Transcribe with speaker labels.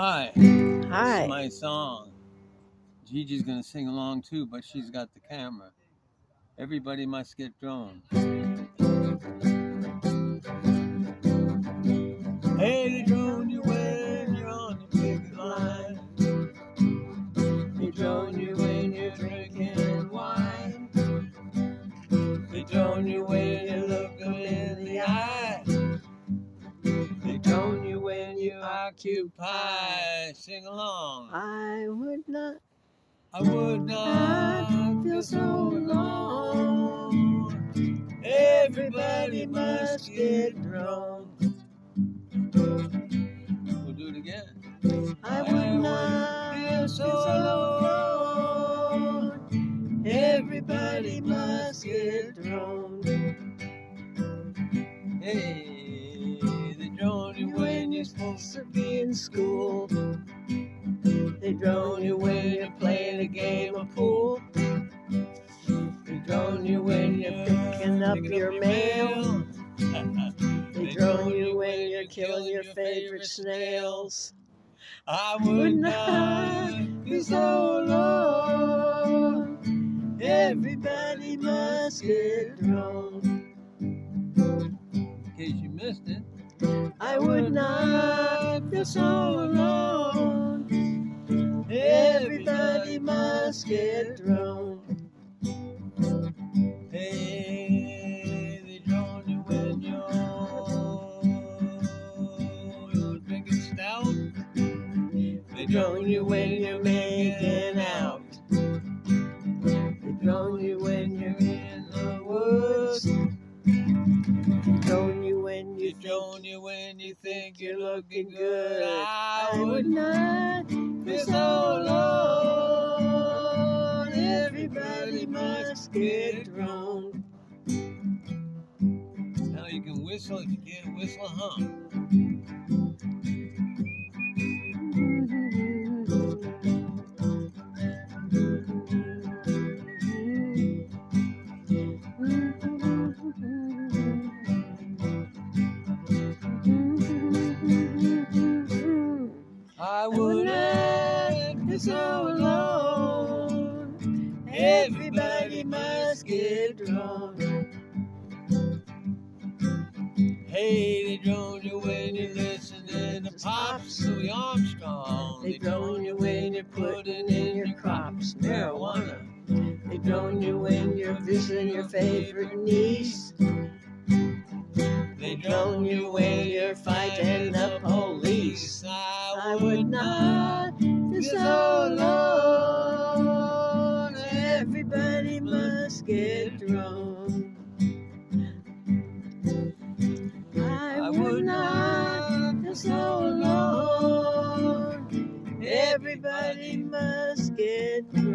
Speaker 1: Hi. This
Speaker 2: Hi.
Speaker 1: is my song. Gigi's gonna sing along too, but she's got the camera. Everybody must get droned. Hey, they drone you when you're on the picket line. They drone you when you're drinking wine. They drone you when you look them in the eye. They drone you when you occupy. Sing along.
Speaker 2: I would not
Speaker 1: feel so alone. Everybody must get droned. We'll do it again.
Speaker 2: I would not
Speaker 1: feel so alone. Everybody must get droned. Hey, they drone you when you're supposed to be in school. They drone you when you're playing a game of pool. They drone you when you're
Speaker 2: picking up your mail.
Speaker 1: They drone you when you're killing your favorite snails. I would not be so alone. Everybody must get droned. In case you missed it,
Speaker 2: I would not
Speaker 1: feel so alone. Everybody must get droned. Hey, they drone you when you're drinking stout. They drone you when you're making out. They drone you when you're in the woods.
Speaker 2: They drone you when
Speaker 1: They drone you when you think you're looking good. I would
Speaker 2: not
Speaker 1: be so alone. Everybody must get droned. Now you can whistle. If you can't whistle, hum. I wouldn't be so alone. Everybody must get droned. Hey, they drone you when you're listening to Pops Louis Armstrong.
Speaker 2: They drone you when you're putting in your crops marijuana. They drone you when you're visiting your favorite niece.
Speaker 1: They drone you when you're fighting the police. I would not be so alone. Everybody must get droned. I would not be so alone. Everybody must get droned.